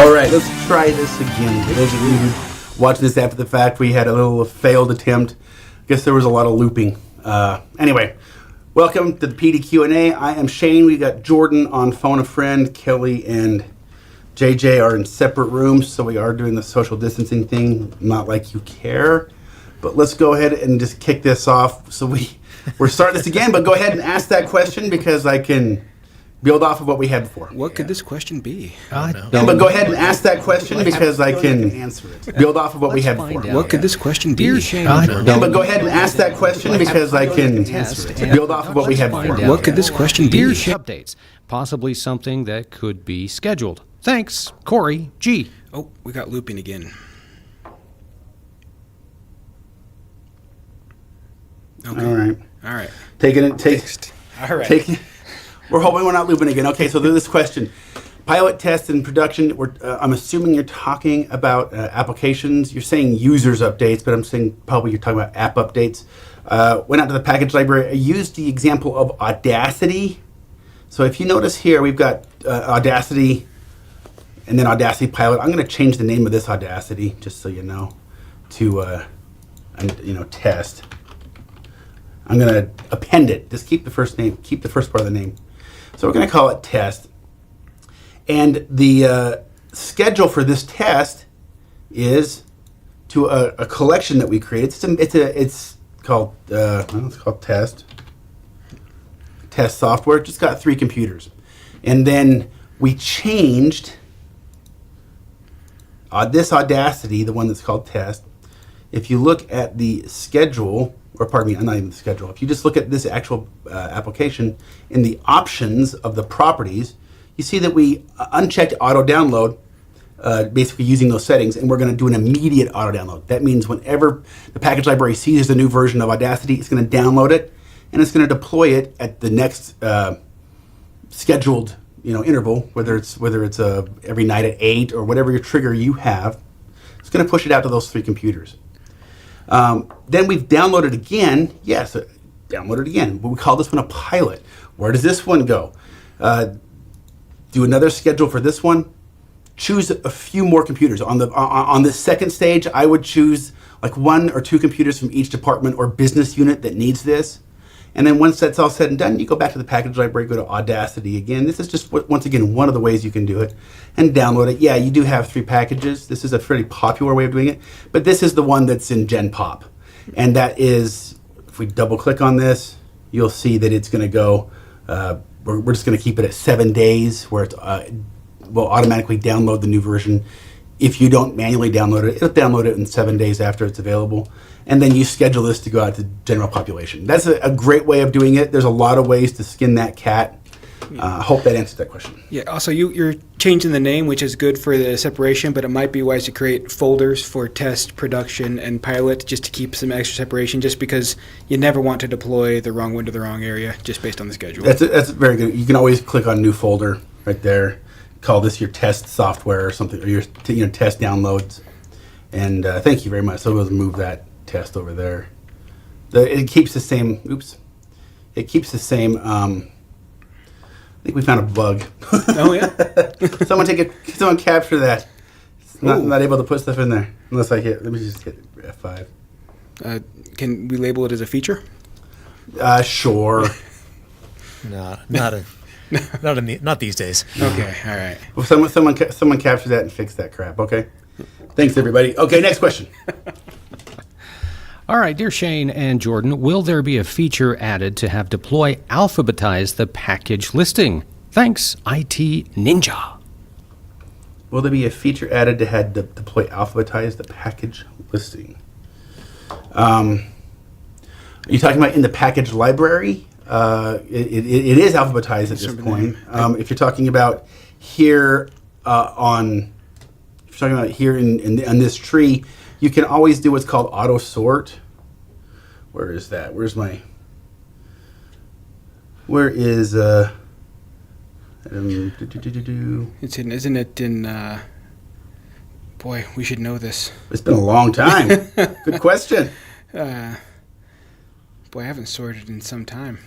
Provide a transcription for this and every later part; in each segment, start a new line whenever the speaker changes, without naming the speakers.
All right, let's try this again. For those of you who watching this after the fact, we had a little failed attempt. I guess there was a lot of looping. Anyway, welcome to the PDQ A. I am Shane. We got Jordan on phone a friend. Kelly and JJ are in separate rooms, so we are doing the social distancing thing. Not like you care, but let's go ahead and just kick this off. So we're starting this again, but go ahead and ask that question because I can build off of what we had before.
What could this question be?
Yeah, but go ahead and ask that question because I can answer it. Build off of what we had before.
What could this question be?
Yeah, but go ahead and ask that question because I can answer it. Build off of what we had before.
What could this question be?
Updates. Possibly something that could be scheduled. Thanks, Corey G.
Oh, we got looping again. Okay.
All right. Taking it.
Fixed. All right.
We're hoping we're not looping again. Okay, so this question. Pilot test and production, I'm assuming you're talking about applications. You're saying users updates, but I'm saying probably you're talking about app updates. Went out to the package library. I used the example of Audacity. So if you notice here, we've got Audacity and then Audacity Pilot. I'm going to change the name of this Audacity, just so you know, to test. I'm going to append it. Just keep the first name, keep the first part of the name. So we're going to call it test. And the schedule for this test is to a collection that we created. It's called test software. It just got 3 computers. And then we changed this Audacity, the one that's called test. If you look at the schedule, or pardon me, not even the schedule. If you just look at this actual application, in the options of the properties, you see that we unchecked auto download, basically using those settings, and we're going to do an immediate auto download. That means whenever the package library sees the new version of Audacity, it's going to download it, and it's going to deploy it at the next scheduled interval, whether it's every night at 8 or whatever your trigger you have. It's going to push it out to those 3 computers. Then we've downloaded again. Yes, downloaded again. But we call this one a pilot. Where does this one go? Do another schedule for this one. Choose a few more computers. On the second stage, I would choose like 1 or 2 computers from each department or business unit that needs this. And then once that's all said and done, you go back to the package library, go to Audacity again. This is just, once again, one of the ways you can do it. And download it. Yeah, you do have 3 packages. This is a pretty popular way of doing it. But this is the one that's in Gen Pop. And that is, if we double click on this, you'll see that it's going to go, we're just going to keep it at 7 days, where it will automatically download the new version. If you don't manually download it, it'll download it in 7 days after it's available. And then you schedule this to go out to general population. That's a great way of doing it. There's a lot of ways to skin that cat. Hope that answers that question.
Yeah, also you're changing the name, which is good for the separation, but it might be wise to create folders for test, production, and pilot just to keep some extra separation, just because you never want to deploy the wrong one to the wrong area just based on the schedule.
That's very good. You can always click on new folder right there. Call this your test software or something, or your test downloads. And thank you very much. So we'll move that test over there. It keeps the same. Oops. It keeps the same. I think we found a bug.
Oh yeah.
Someone capture that. It's not able to put stuff in there unless I hit. Let me just hit F5.
Can we label it as a feature?
Sure.
No, not these days.
Okay, all right.
Well, someone capture that and fix that crap. Okay. Thanks everybody. Okay, next question.
All right, dear Shane and Jordan, will there be a feature added to have Deploy alphabetize the package listing? Thanks, IT Ninja.
Will there be a feature added to have Deploy alphabetize the package listing? Are you talking about in the package library? It is alphabetized at this point. If you're talking about here in this tree, you can always do what's called auto sort. Where is that?
Isn't it in, boy, we should know this.
It's been a long time. Good question.
Boy, I haven't sorted in some time.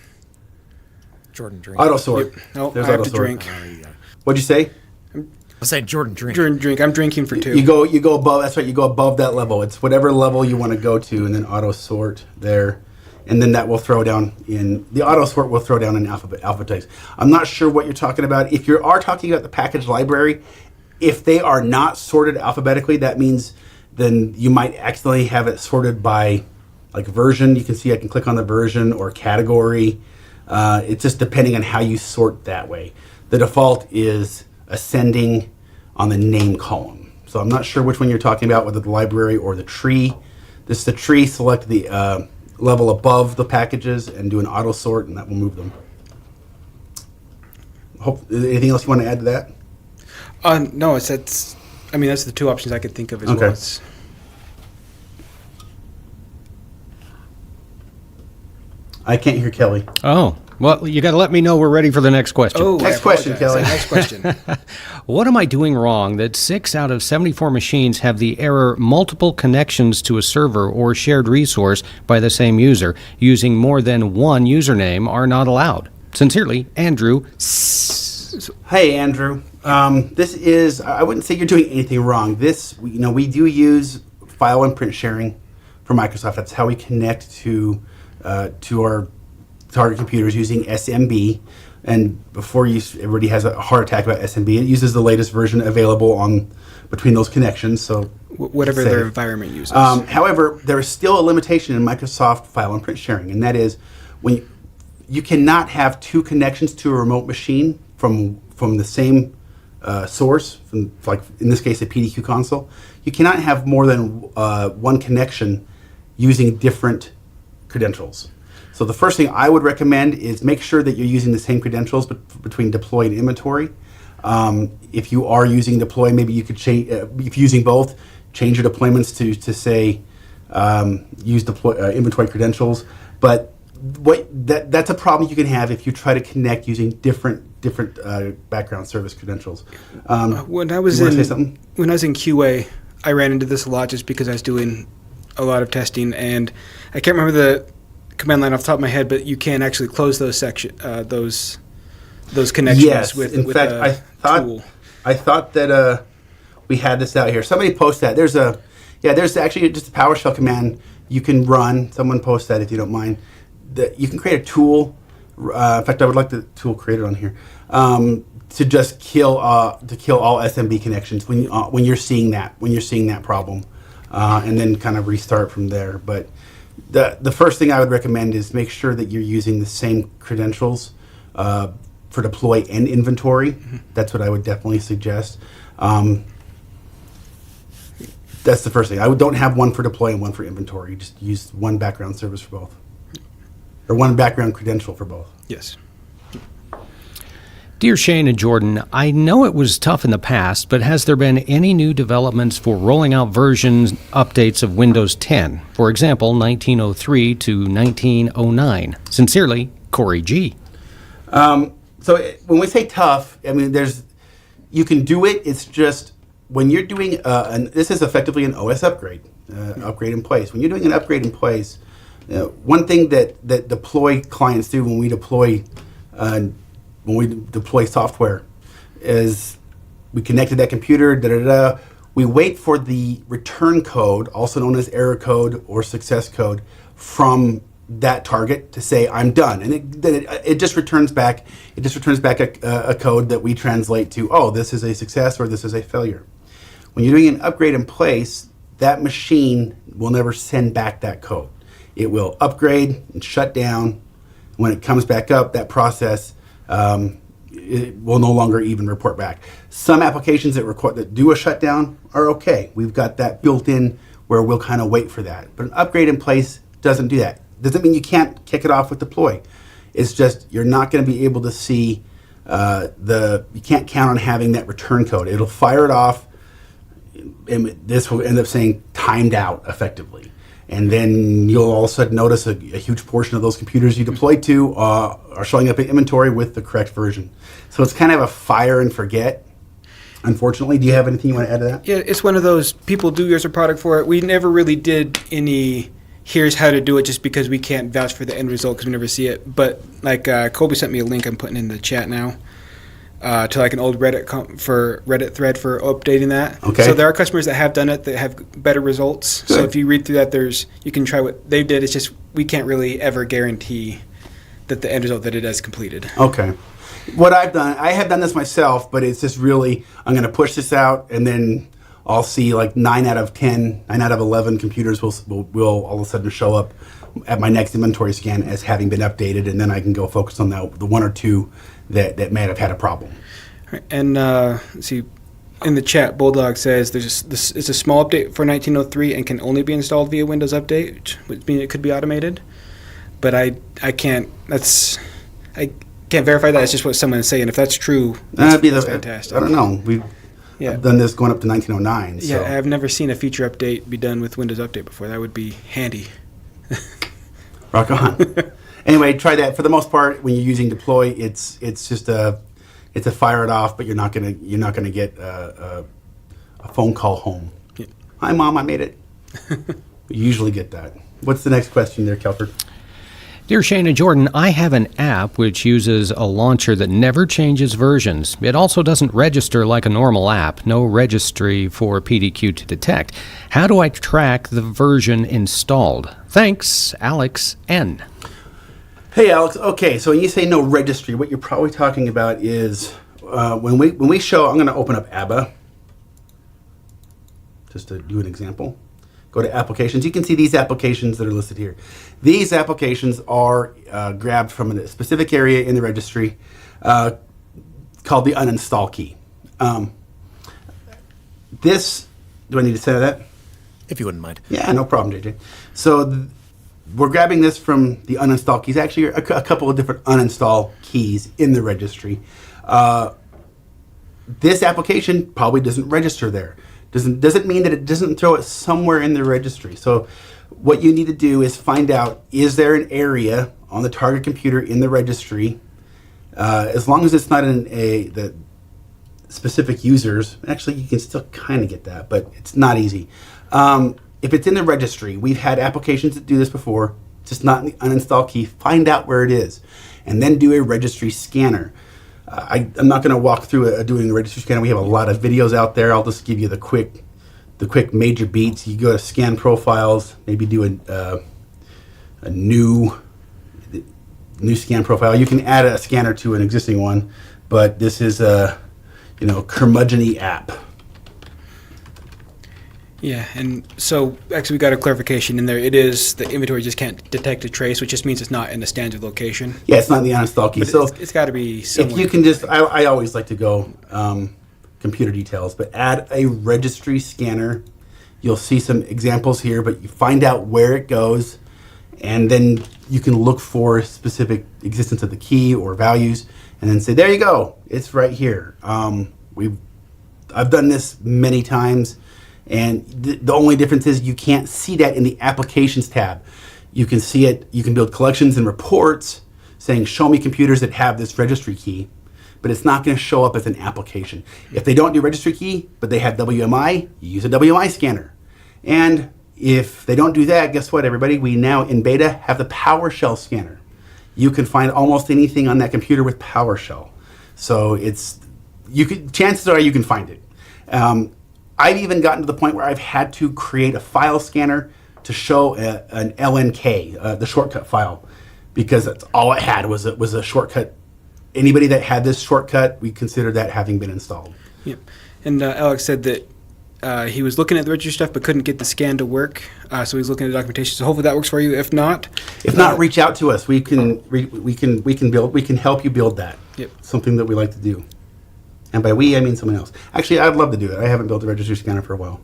Jordan, drink.
Auto sort.
Yep. No,
There's
I have
auto
to
sort.
drink.
What'd you say?
I was saying Jordan drink.
Drink. I'm drinking for 2.
You go above. That's right. You go above that level. It's whatever level you want to go to, and then auto sort there, and then that will throw down in the auto sort will throw down in alphabetize. I'm not sure what you're talking about. If you are talking about the package library, if they are not sorted alphabetically, that means then you might accidentally have it sorted by like version. You can see I can click on the version or category. It's just depending on how you sort that way. The default is ascending on the name column. So I'm not sure which one you're talking about, whether the library or the tree. This is the tree. Select the level above the packages and do an auto sort, and that will move them. Anything else you want to add to that?
No, that's the 2 options I could think of as
Okay.
well.
I can't hear Kelly.
Oh, well, you got to let me know we're ready for the next question.
Oh,
Next
I
question,
apologize.
Kelly.
Next question.
What am I doing wrong that 6 out of 74 machines have the error multiple connections to a server or shared resource by the same user using more than one username are not allowed? Sincerely, Andrew.
Hey, Andrew. This is, I wouldn't say you're doing anything wrong. We do use file and print sharing for Microsoft. That's how we connect to our target computers using SMB. And before everybody has a heart attack about SMB, it uses the latest version available on between those connections. So
Whatever
it's
their
safe.
environment uses.
However, there is still a limitation in Microsoft file and print sharing, and that is when you cannot have 2 connections to a remote machine from the same source, from, like in this case a PDQ console. You cannot have more than 1 connection using different credentials. So the first thing I would recommend is make sure that you're using the same credentials between deploy and inventory. If you are using deploy, maybe you could change. If you're using both, change your deployments to say use deploy inventory credentials. But that's a problem you can have if you try to connect using different background service credentials.
When I was
you wanna say something?
when I was in QA, I ran into this a lot just because I was doing a lot of testing, and I can't remember the command line off the top of my head, but you can actually close those those connections
Yes,
with
in fact,
a tool.
I thought that we had this out here. Somebody post that. There's actually just a PowerShell command you can run. Someone post that if you don't mind. You can create a tool. In fact, I would like the tool created on here to just kill all SMB connections when you're seeing that problem, and then kind of restart from there. But the first thing I would recommend is make sure that you're using the same credentials for deploy and inventory. Mm-hmm. That's what I would definitely suggest. That's the first thing. Don't have one for deploy and one for inventory. Just use one background service for both, or one background credential for both.
Yes.
Dear Shane and Jordan, I know it was tough in the past, but has there been any new developments for rolling out version updates of Windows 10? For example, 1903 to 1909. Sincerely, Corey G.
When we say tough, I mean you can do it. It's just when you're doing this is effectively an OS upgrade in place. When you're doing an upgrade in place, one thing that deploy clients do when we deploy software is we connect to that computer, we wait for the return code, also known as error code or success code, from that target to say I'm done, and it just returns back. It just returns back a code that we translate to, oh, this is a success or this is a failure. When you're doing an upgrade in place, that machine will never send back that code. It will upgrade and shut down. When it comes back up, that process it will no longer even report back. Some applications that do a shutdown are okay. We've got that built in where we'll kind of wait for that. But an upgrade in place doesn't do that. Doesn't mean you can't kick it off with deploy. It's just you're not going to be able to see you can't count on having that return code. It'll fire it off, and this will end up saying timed out effectively. And then you'll all of a sudden notice a huge portion of those computers you deployed to are showing up in inventory with the correct version. So it's kind of a fire and forget, unfortunately. Do you have anything you want to add to that?
Yeah, it's one of those, people do use a product for it. We never really did any, here's how to do it, just because we can't vouch for the end result because we never see it. But like Colby sent me a link I'm putting in the chat now. to like an old Reddit thread for updating that.
Okay.
So there are customers that have done it that have better results. So
Good.
if you read through that, you can try what they did. It's just we can't really ever guarantee that the end result that it has completed.
Okay. What I've done, I have done this myself, but it's just really, I'm going to push this out, and then I'll see like 9 out of 10, 9 out of 11 computers will all of a sudden show up at my next inventory scan as having been updated, and then I can go focus on the 1 or 2 that may have had a problem.
All right, and let's see, in the chat, Bulldog says it's a small update for 1903 and can only be installed via Windows Update, which means it could be automated. But I can't verify that. It's just what someone's saying. If that's true, that's fantastic.
I don't know. We've done this going up to 1909.
Yeah,
so.
I've never seen a feture update be done with Windows Update before. That would be handy.
Rock on. Anyway, try that. For the most part, when you're using deploy, it's just a fire it off, but you're not gonna get a phone call home.
Yeah.
Hi, Mom, I made it. You usually get that. What's the next question there, Kelford?
Dear Shane and Jordan, I have an app which uses a launcher that never changes versions. It also doesn't register like a normal app, no registry for PDQ to detect. How do I track the version installed? Thanks, Alex N.
Hey, Alex. Okay, so when you say no registry, what you're probably talking about is when we show, I'm going to open up ABBA, just to do an example. Go to applications. You can see these applications that are listed here. These applications are grabbed from a specific area in the registry called the uninstall key. Do I need to say that?
If you wouldn't mind.
Yeah, no problem, JJ. So we're grabbing this from the uninstall keys. Actually, a couple of different uninstall keys in the registry. This application probably doesn't register there. Doesn't mean that it doesn't throw it somewhere in the registry. So what you need to do is find out, is there an area on the target computer in the registry, as long as it's not in the specific users. Actually, you can still kind of get that, but it's not easy. If it's in the registry, we've had applications that do this before, just not in the uninstall key. Find out where it is, and then do a registry scanner. I'm not going to walk through doing a registry scanner. We have a lot of videos out there. I'll just give you the quick major beats. You go to scan profiles, maybe do a new scan profile. You can add a scanner to an existing one, but this is a curmudgeon-y app.
Yeah, and so actually we got a clarification in there. It is the inventory just can't detect a trace, which just means it's not in the standard location.
Yeah, it's not in the uninstall key.
But
So
it's got to be somewhere.
if you can just, I always like to go computer details, but add a registry scanner. You'll see some examples here, but you find out where it goes, and then you can look for specific existence of the key or values, and then say, there you go, it's right here. I've done this many times. And the only difference is you can't see that in the applications tab. You can see it, you can build collections and reports saying, show me computers that have this registry key, but it's not going to show up as an application. If they don't do registry key, but they have WMI, you use a WMI scanner. And if they don't do that, guess what, everybody? We now, in beta, have the PowerShell scanner. You can find almost anything on that computer with PowerShell. So chances are you can find it. I've even gotten to the point where I've had to create a file scanner to show an LNK, the shortcut file, because that's all it had was a shortcut. Anybody that had this shortcut, we consider that having been installed.
Yep. And Alex said that he was looking at the registry stuff but couldn't get the scan to work, so he's looking at the documentation. So hopefully that works for you. If not,
reach out to us. We can help you build that.
Yep.
Something that we like to do. And by we, I mean someone else. Actually, I'd love to do it. I haven't built a registry scanner for a while.
All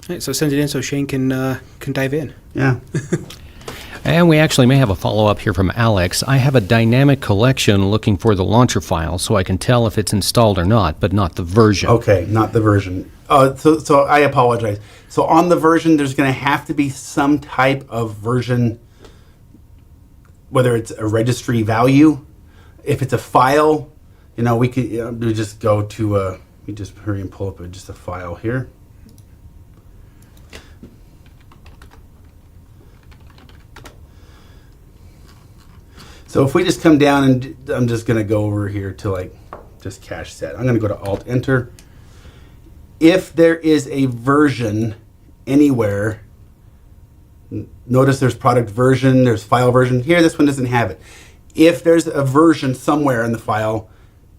right, so send it in so Shane can dive in.
Yeah.
And we actually may have a follow-up here from Alex. I have a dynamic collection looking for the launcher file so I can tell if it's installed or not, but not the version.
Okay, not the version. So I apologize. So on the version, there's going to have to be some type of version, whether it's a registry value, if it's a file. We could we just go to we just hurry and pull up just a file here. So if we just come down and I'm just going to go over here to like just cache set. I'm going to go to Alt-Enter. If there is a version anywhere, notice there's product version, there's file version. Here, this one doesn't have it. If there's a version somewhere in the file,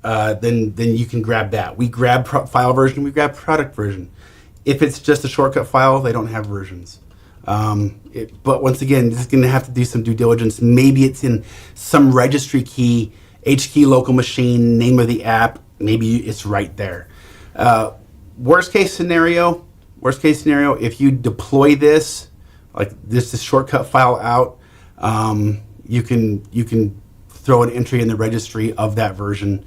then you can grab that. We grab file version, we grab product version. If it's just a shortcut file, they don't have versions. But once again, this is going to have to do some due diligence. Maybe it's in some registry key, HKey local machine, name of the app. Maybe it's right there. Worst case scenario, if you deploy this, like this shortcut file out, you can throw an entry in the registry of that version.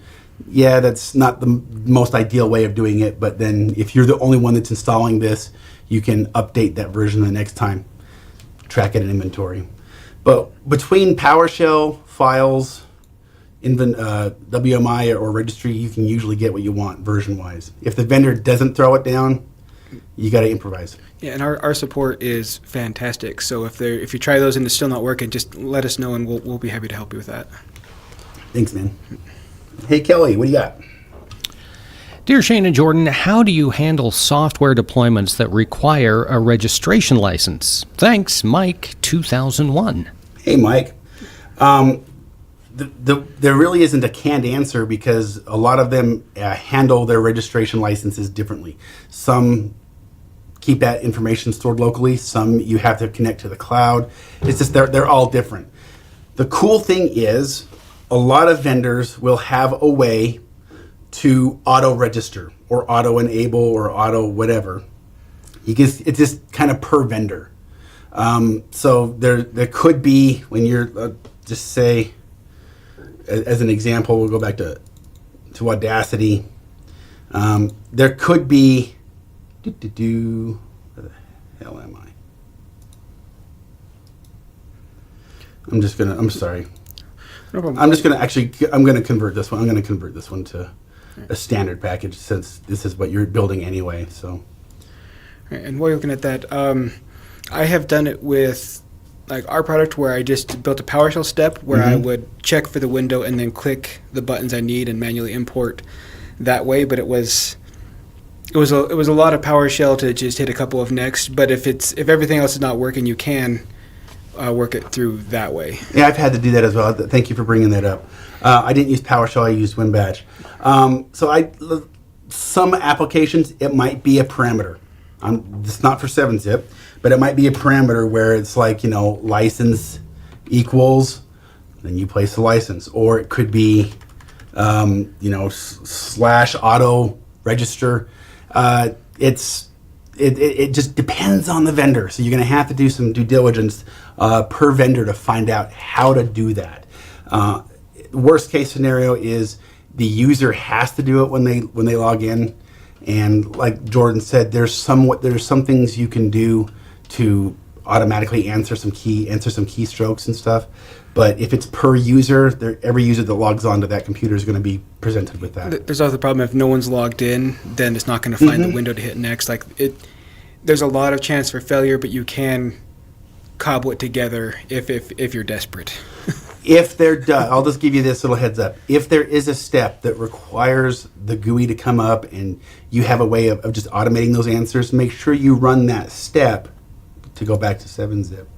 Yeah, that's not the most ideal way of doing it, but then if you're the only one that's installing this, you can update that version the next time. Track it in inventory. But between PowerShell, files, WMI, or registry, you can usually get what you want version-wise. If the vendor doesn't throw it down, you got to improvise.
Yeah, and our support is fantastic. So if you try those and it's still not working, just let us know and we'll be happy to help you with that.
Thanks, man. Hey, Kelly, what do you got?
Dear Shane and Jordan, how do you handle software deployments that require a registration license? Thanks, Mike, 2001.
Hey, Mike. There really isn't a canned answer because a lot of them handle their registration licenses differently. Some keep that information stored locally. Some you have to connect to the cloud. It's just they're all different. The cool thing is a lot of vendors will have a way to auto-register or auto-enable or auto whatever. It's just kind of per vendor. So there could be, when you're, just say, as an example, we'll go back to Audacity. There could be, where the hell am I? I'm sorry.
No problem.
I'm going to convert this one. I'm going to convert this one to a standard package since this is what you're building anyway. So,
and while you're looking at that, I have done it with like our product where I just built a PowerShell step where I would check for the window and then click the buttons I need and manually import that way. But it was a lot of PowerShell to just hit a couple of next. But if everything else is not working, you can work it through that way.
Yeah, I've had to do that as well. Thank you for bringing that up. I didn't use PowerShell. I used WinBatch. Some applications, it might be a parameter. It's not for 7-zip, but it might be a parameter where it's like, license equals, then you place the license. Or it could be, slash auto register. It just depends on the vendor. So you're going to have to do some due diligence per vendor to find out how to do that. Worst case scenario is the user has to do it when they log in. And like Jordan said, there's some things you can do to automatically answer some keystrokes and stuff. But if it's per user, every user that logs onto that computer is going to be presented with that.
There's also the problem if no one's logged in, then it's not going to find the window to hit next. There's a lot of chance for failure, but you can cobble it together if you're desperate.
If they're done, I'll just give you this little heads up. If there is a step that requires the GUI to come up and you have a way of just automating those answers, make sure you run that step to go back to 7-zip.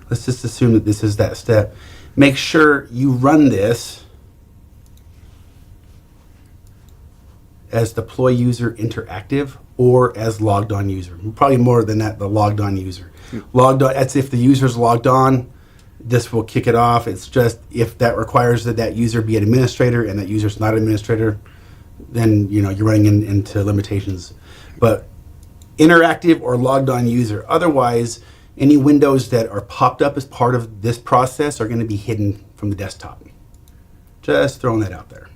Let's just assume that this is that step. Make sure you run this as deploy user interactive or as logged on user. Probably more than that, the logged on user. Logged on, that's if the user's logged on, this will kick it off. It's just if that requires that user be an administrator and that user's not an administrator, then you're running into limitations. But interactive or logged on user. Otherwise, any windows that are popped up as part of this process are going to be hidden from the desktop. Just throwing that out there.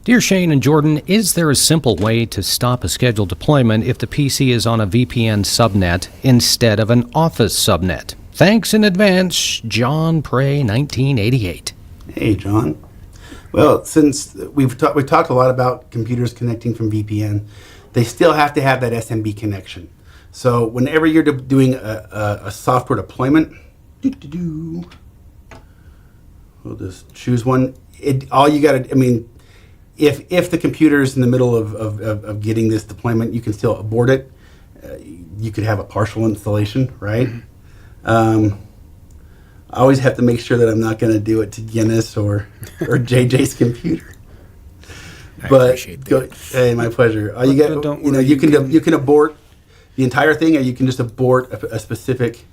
Dear Shane and Jordan, is there a simple way to stop a scheduled deployment if the PC is on a VPN subnet instead of an Office subnet? Thanks in advance, John Prey, 1988.
Hey, John. Well, since we've talked a lot about computers connecting from VPN, they still have to have that SMB connection. So whenever you're doing a software deployment, we'll just choose one. All you got to, if the computer's in the middle of getting this deployment, you can still abort it. You could have a partial installation, right? I always have to make sure that I'm not going to do it to Guinness or JJ's computer.
I
But
appreciate that.
hey, my pleasure. You get,
Don't
you know,
worry,
you can abort the entire thing, or you can just abort a specific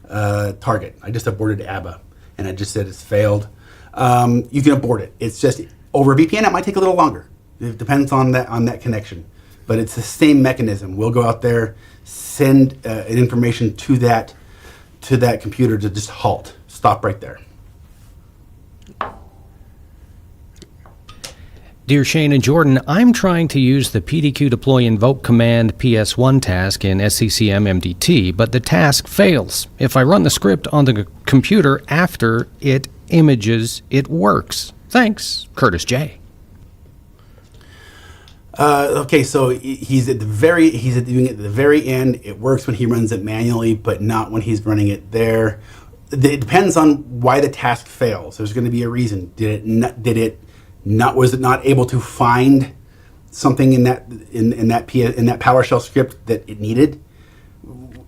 target. I just aborted ABBA, and I just said it's failed. You can abort it. It's just over VPN. It might take a little longer. It depends on that connection, but it's the same mechanism. We'll go out there, send information to that computer to just halt, stop right there.
Dear Shane and Jordan, I'm trying to use the PDQ Deploy Invoke Command PS1 task in SCCM MDT, but the task fails. If I run the script on the computer after it images, it works. Thanks, Curtis J.
Okay, so he's doing it at the very end. It works when he runs it manually, but not when he's running it there. It depends on why the task fails. There's going to be a reason. Was it not able to find something in that PowerShell script that it needed?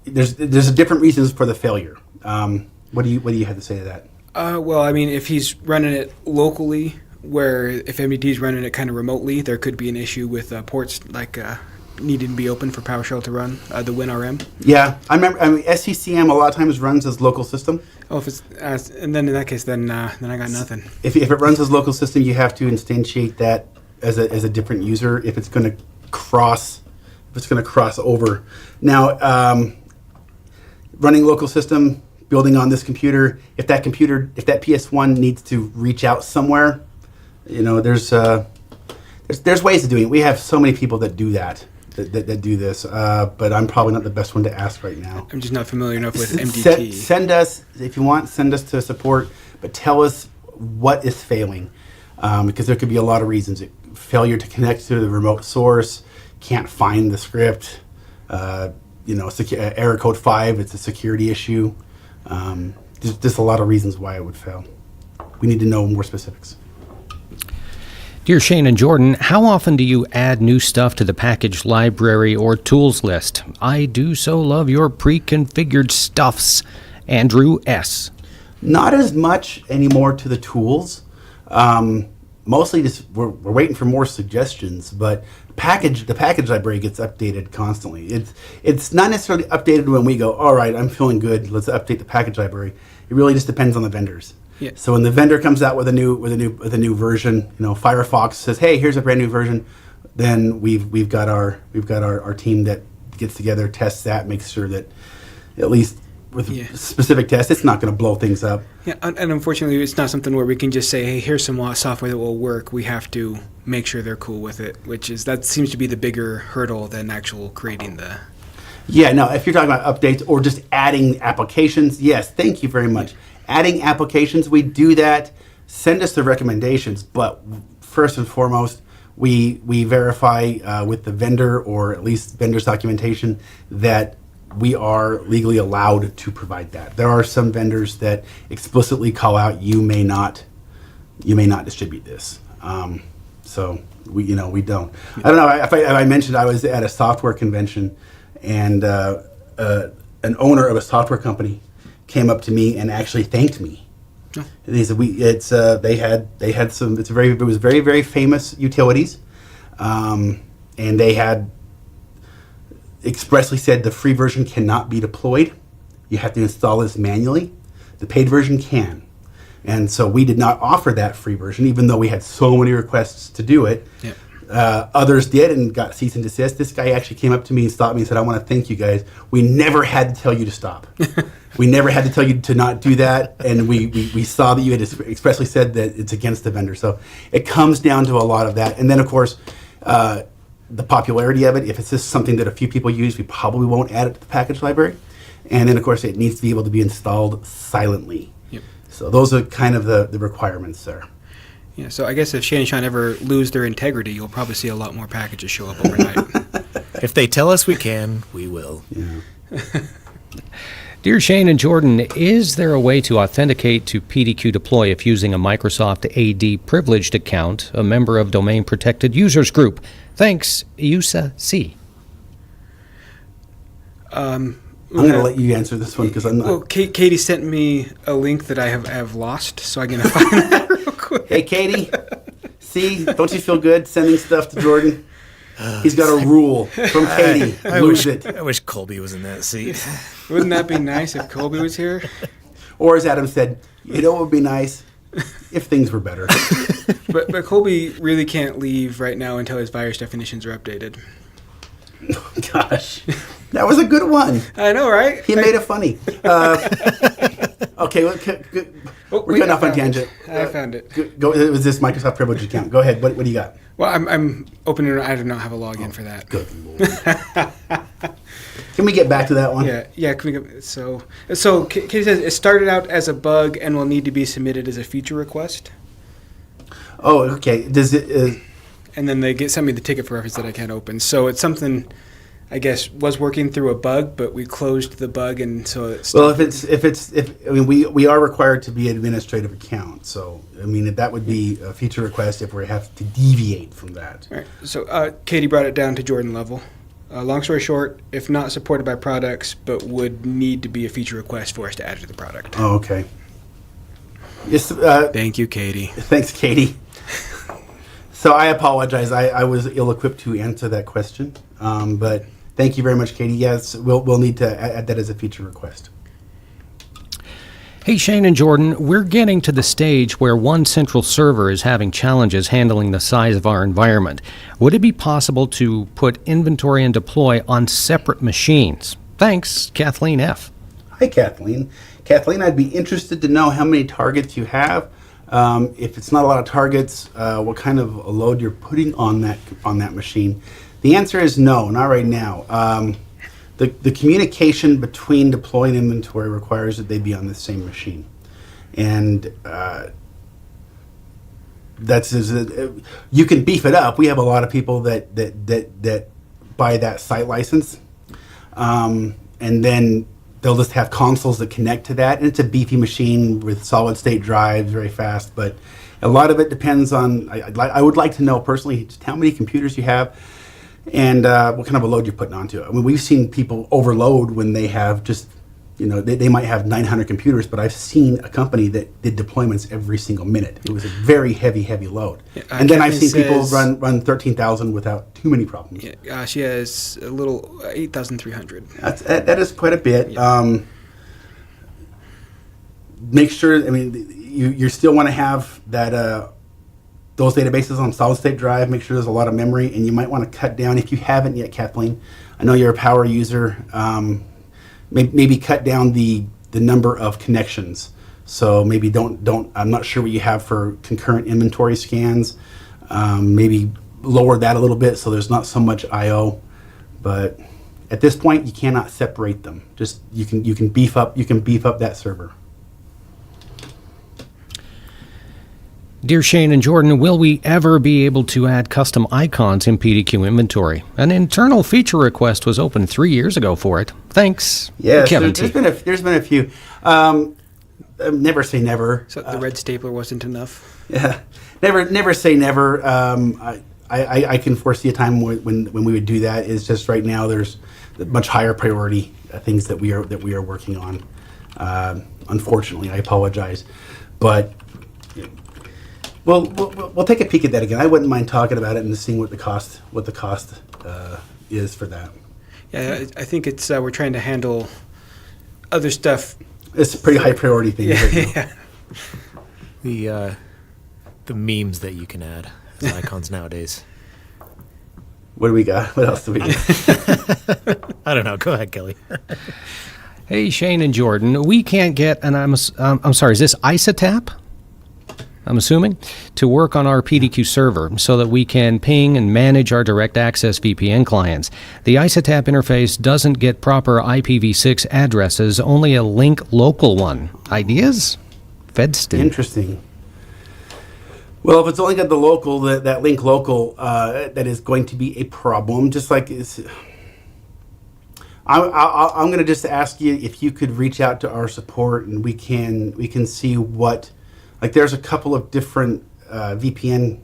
There's different reasons for the failure. What do you have to say to that?
Well, I mean, if he's running it locally, where if MDT is running it kind of remotely, there could be an issue with ports needing to be open for PowerShell to run the WinRM.
Yeah, I remember. SCCM a lot of times runs as local system.
Oh, if it's and then in that case, then I got nothing.
If it runs as local system, you have to instantiate that as a different user if it's going to cross over. Now, running local system, building on this computer, if that PS1 needs to reach out somewhere, there's ways of doing it. We have so many people that do that do this, but I'm probably not the best one to ask right now.
I'm just not familiar enough with MDT.
Send us, if you want, send us to support, but tell us what is failing, because there could be a lot of reasons. Failure to connect to the remote source, can't find the script, error code 5, it's a security issue. There's just a lot of reasons why it would fail. We need to know more specifics.
Dear Shane and Jordan, how often do you add new stuff to the package library or tools list? I do so love your pre-configured stuffs. Andrew S.
Not as much anymore to the tools. Mostly just we're waiting for more suggestions, but the package library gets updated constantly. It's not necessarily updated when we go, all right, I'm feeling good, let's update the package library. It really just depends on the vendors.
Yeah.
So when the vendor comes out with a new version, Firefox says, "Hey, here's a brand new version," then we've got our team that gets together, tests that, makes sure that at least with specific tests, it's not going to blow things up.
Yeah, and unfortunately, it's not something where we can just say, "Hey, here's some software that will work." We have to make sure they're cool with it, that seems to be the bigger hurdle than actual creating the.
Yeah, no. If you're talking about updates or just adding applications, yes, thank you very much. Yeah. Adding applications, we do that. Send us the recommendations, but first and foremost, we verify with the vendor, or at least vendor's documentation, that we are legally allowed to provide that. There are some vendors that explicitly call out, you may not distribute this. So we don't. I don't know if I mentioned I was at a software convention, and an owner of a software company came up to me and actually thanked me. Oh. And he said, it was very, very famous utilities, and they had expressly said the free version cannot be deployed. You have to install this manually. The paid version can. And so we did not offer that free version, even though we had so many requests to do it. Yeah. Others did and got cease and desist. This guy actually came up to me and stopped me and said, "I want to thank you guys. We never had to tell you to stop. We never had to tell you to not do that. And we saw that you had expressly said that it's against the vendor." So it comes down to a lot of that. And then, of course, the popularity of it. If it's just something that a few people use, we probably won't add it to the package library. And then, of course, it needs to be able to be installed silently. Yep. So those are kind of the requirements there.
Yeah, so I guess if Shane and Sean ever lose their integrity, you'll probably see a lot more packages show up overnight.
If they tell us we can, we will.
Yeah.
Dear Shane and Jordan, is there a way to authenticate to PDQ Deploy if using a Microsoft AD privileged account, a member of Domain Protected Users Group? Thanks, USAC.
I'm going to let you answer this one because I'm not.
Well, Katie sent me a link that I have lost, so I'm going to find that real quick.
Hey, Katie, see, don't you feel good sending stuff to Jordan? He's got a rule from Katie. Lose it.
I wish Colby was in that seat.
Wouldn't that be nice if Colby was here?
Or as Adam said, it would be nice if things were better.
But Colby really can't leave right now until his virus definitions are updated.
Gosh, that was a good one.
I know, right?
He made it funny. Okay, we're going off on tangent.
I found it.
Go. It was this Microsoft privilege account. Go ahead. What do you got?
Well, I'm opening. I do not have a login for that.
Good Lord. Can we get back to that one?
Yeah. Can we go, so Katie says it started out as a bug and will need to be submitted as a feature request.
Oh, okay. Does it?
And then they sent me the ticket for reference that I can't open. So it's something, I guess, was working through a bug, but we closed the bug, and so it's.
Well, we are required to be an administrative account, so I mean that would be a feature request if we have to deviate from that.
All right. So Katie brought it down to Jordan level. Long story short, if not supported by products, but would need to be a feature request for us to add to the product.
Oh, okay. Yes.
Thank you, Katie.
Thanks, Katie. So I apologize. I was ill-equipped to answer that question, but thank you very much, Katie. Yes, we'll need to add that as a feature request.
Hey, Shane and Jordan, we're getting to the stage where one central server is having challenges handling the size of our environment. Would it be possible to put inventory and deploy on separate machines? Thanks, Kathleen F.
Hi, Kathleen. Kathleen, I'd be interested to know how many targets you have. If it's not a lot of targets, what kind of a load you're putting on that machine? The answer is no, not right now. The communication between deploy and inventory requires that they be on the same machine, and you can beef it up. We have a lot of people that buy that site license, and then they'll just have consoles that connect to that, and it's a beefy machine with solid state drives, very fast. But a lot of it depends on. I would like to know personally just how many computers you have, and what kind of a load you're putting onto it. I mean, we've seen people overload when they have just, they might have 900 computers, but I've seen a company that did deployments every single minute. It was a very heavy load. Yeah, and then I've seen people run 13,000 without too many problems.
Yeah, she has a little 8,300.
That is quite a bit. Yeah. Make sure, I mean, you still want to have that those databases on solid state drive. Make sure there's a lot of memory, and you might want to cut down, if you haven't yet, Kathleen. I know you're a power user. Maybe cut down the number of connections. So maybe don't. I'm not sure what you have for concurrent inventory scans. Maybe lower that a little bit so there's not so much I/O. But at this point, you cannot separate them. Just you can beef up that server.
Dear Shane and Jordan, will we ever be able to add custom icons in PDQ Inventory? An internal feature request was opened 3 years ago for it. Thanks,
yes,
Kevin T.
There's been a few. Never say never.
So the red stapler wasn't enough?
Yeah. Never say never. I can foresee a time when we would do that. It's just right now there's much higher priority things that we are working on. Unfortunately, I apologize. But we'll take a peek at that again. I wouldn't mind talking about it and seeing what the cost is for that.
Yeah, I think it's we're trying to handle other stuff.
It's a pretty high priority thing.
Yeah. The memes that you can add as icons nowadays.
What do we got? What else do we got?
I don't know. Go ahead, Kelly.
Hey, Shane and Jordan, we can't get, and I'm sorry, is this ISATAP? I'm assuming, to work on our PDQ server so that we can ping and manage our Direct Access VPN clients. The ISATAP interface doesn't get proper IPv6 addresses, only a link local one. Ideas? Fedston.
Interesting. Well, if it's only got the local, that link local, that is going to be a problem. Just like I'm going to just ask you if you could reach out to our support, and we can see what, like, there's a couple of different VPN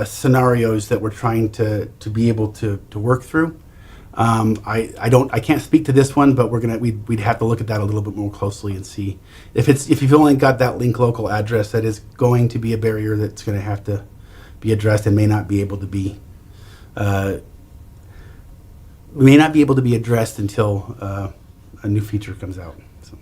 scenarios that we're trying to be able to work through. I can't speak to this one, but we'd have to look at that a little bit more closely and see if you've only got that link local address, that is going to be a barrier that's going to have to be addressed and may not be able to be addressed until a new feature comes out. So.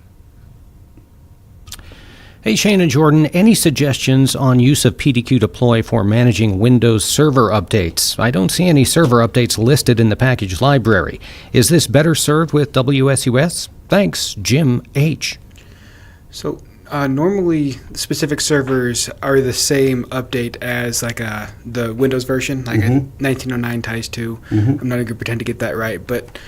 Hey, Shane and Jordan, any suggestions on use of PDQ Deploy for managing Windows Server updates? I don't see any server updates listed in the package library. Is this better served with WSUS? Thanks, Jim H.
So normally, specific servers are the same update as like the Windows version, like a 1909 ties to. I'm not going to pretend to get that right, but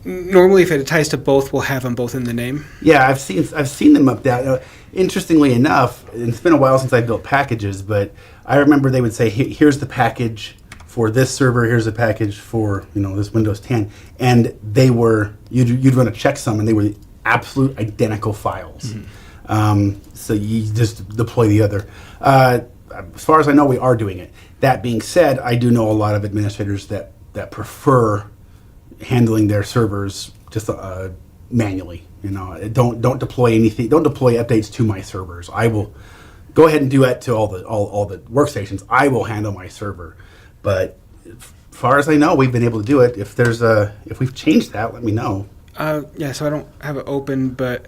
normally if it ties to both, we'll have them both in the name.
Yeah, I've seen them up there. Interestingly enough, and it's been a while since I built packages, but I remember they would say, "Here's the package for this server. Here's the package for this Windows 10," and they were you'd run a checksum, and they were absolute identical files. So you just deploy the other. As far as I know, we are doing it. That being said, I do know a lot of administrators that prefer handling their servers just manually. Don't deploy anything. Don't deploy updates to my servers. I will go ahead and do that to all the workstations. I will handle my server. But as far as I know, we've been able to do it. If we've changed that, let me know.
Yeah, so I don't have it open, but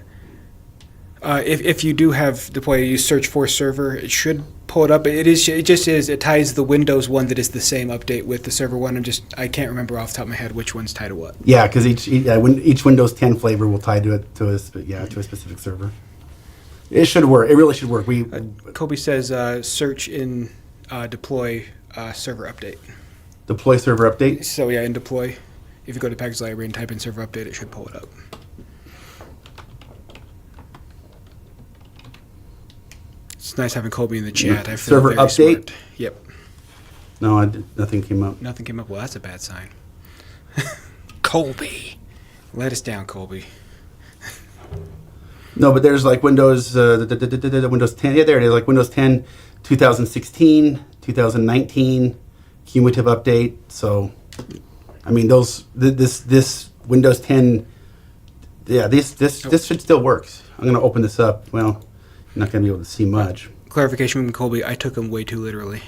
if you do have deploy, you search for server, it should pull it up. It ties the Windows one that is the same update with the server one. I can't remember off the top of my head which one's tied to what.
Yeah, because each Windows 10 flavor will tie to a specific server. It should work. It really should work.
Kobe says search in deploy server update.
Deploy server update.
So yeah, in deploy, if you go to package library and type in server update, it should pull it up. It's nice having Colby in the chat. I feel
Server
very
update?
smart. Yep.
No, nothing came up.
Nothing came up. Well, that's a bad sign. Colby. Let us down, Colby.
No, but there's like Windows Windows 10. Yeah, there it is. Like Windows 10, 2016, 2019, cumulative update. So, I mean, this Windows 10. Yeah, this should still work. I'm going to open this up. Well, you're not going to be able to see much.
Clarification from Colby, I took him way too literally.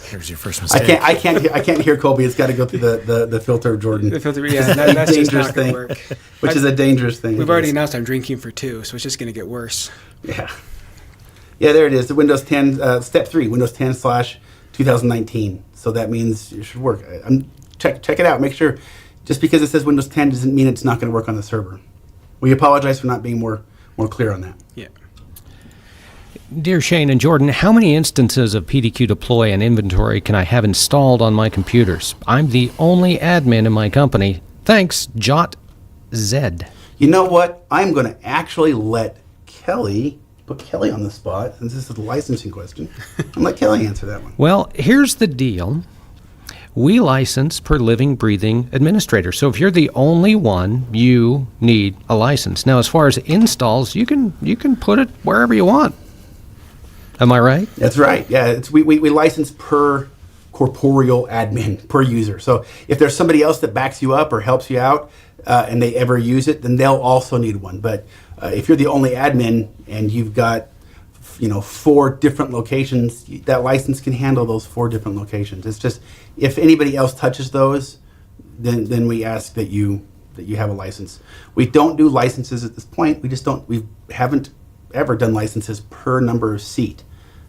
Here's your first mistake.
I can't hear Colby. It's got to go through the filter of Jordan.
The filter, yeah, that's just not going to work.
Which is a dangerous thing.
We've already announced I'm drinking for 2, so it's just going to get worse.
Yeah. Yeah, there it is. The Windows 10, step 3, Windows 10/2019. So that means it should work. Check it out. Make sure, just because it says Windows 10 doesn't mean it's not going to work on the server. We apologize for not being more clear on that.
Yeah.
Dear Shane and Jordan, how many instances of PDQ Deploy and Inventory can I have installed on my computers? I'm the only admin in my company. Thanks, Jot Z.
You know what? I'm going to actually let put Kelly on the spot, since this is a licensing question. I'm let Kelly answer that one.
Well, here's the deal. We license per living, breathing administrator. So if you're the only one, you need a license. Now, as far as installs, you can put it wherever you want. Am I right?
That's right. Yeah, we license per corporeal admin, per user. So if there's somebody else that backs you up or helps you out, and they ever use it, then they'll also need one. But if you're the only admin and you've got 4 different locations, that license can handle those 4 different locations. It's just, if anybody else touches those, then we ask that you have a license. We don't do licenses at this point. We haven't ever done licenses per number of seat.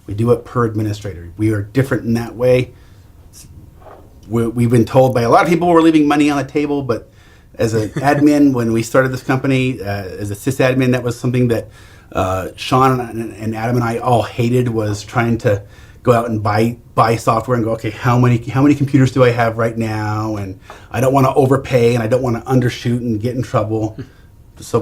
We do it per administrator. We are different in that way. We've been told by a lot of people we're leaving money on the table, but as an admin, when we started this company, as a sysadmin, that was something that Sean and Adam and I all hated, was trying to go out and buy software and go, okay, how many computers do I have right now? And I don't want to overpay and I don't want to undershoot and get in trouble. So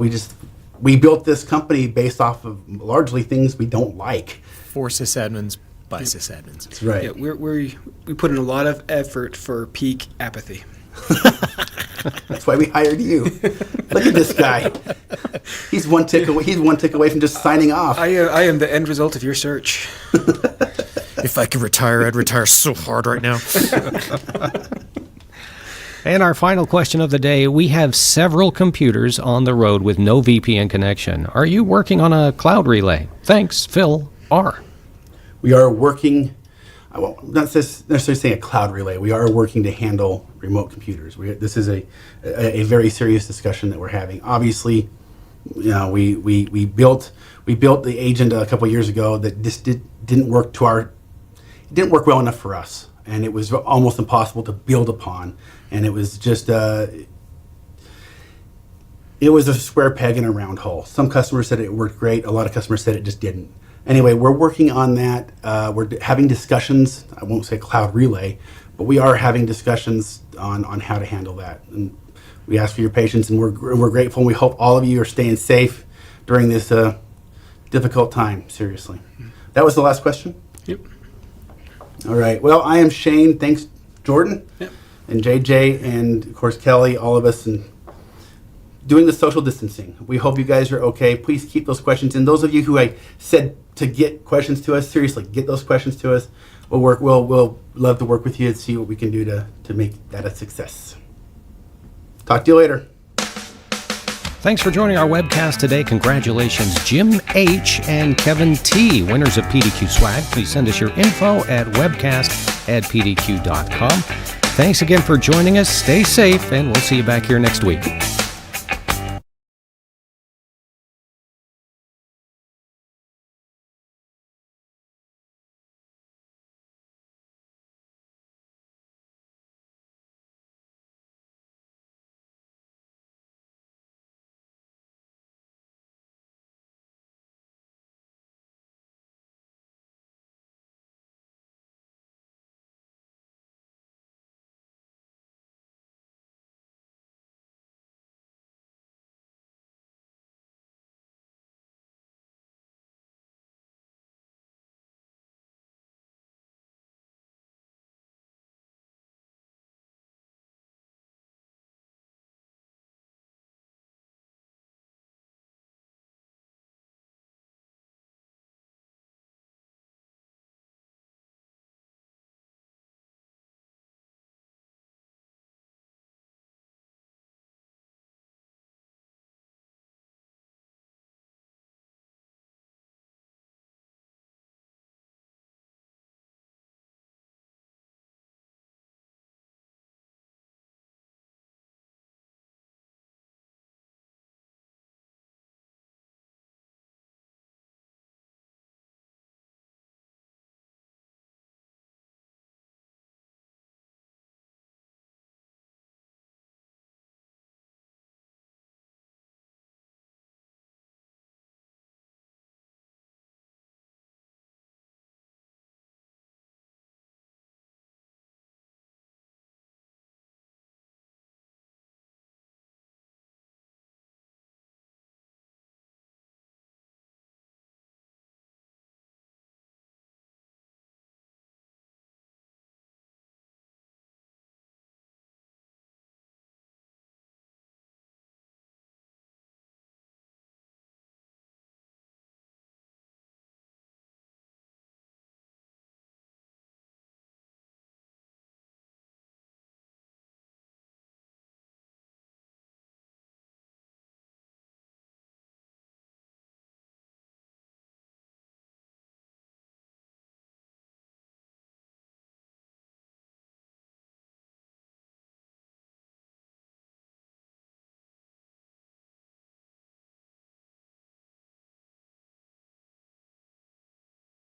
we built this company based off of largely things we don't like.
For sysadmins by sysadmins.
That's right.
Yeah, we put in a lot of effort for peak apathy.
That's why we hired you. Look at this guy. He's one tick away from just signing off.
I am the end result of your search.
If I could retire, I'd retire so hard right now.
And our final question of the day, we have several computers on the road with no VPN connection. Are you working on a cloud relay? Thanks, Phil R.
We are working, I won't not necessarily saying a cloud relay, we are working to handle remote computers. This is a very serious discussion that we're having. Obviously, you know, we built the agent a couple years ago that just didn't work well enough for us, and it was almost impossible to build upon. And it was just it was a square peg in a round hole. Some customers said it worked great. A lot of customers said it just didn't. Anyway, we're working on that. We're having discussions. I won't say cloud relay, but we are having discussions on how to handle that. And we ask for your patience, and we're grateful. And we hope all of you are staying safe during this difficult time. Seriously. That was the last question?
Yep.
All right. Well, I am Shane. Thanks, Jordan.
Yep.
And JJ, and of course Kelly, all of us, and doing the social distancing. We hope you guys are okay. Please keep those questions in. Those of you who I said to get questions to us, seriously, get those questions to us. We'll love to work with you and see what we can do to make that a success. Talk to you later.
Thanks for joining our webcast today. Congratulations, Jim H. and Kevin T., winners of PDQ swag. Please send us your info at webcast@pdq.com. Thanks again for joining us. Stay safe, and we'll see you back here next week.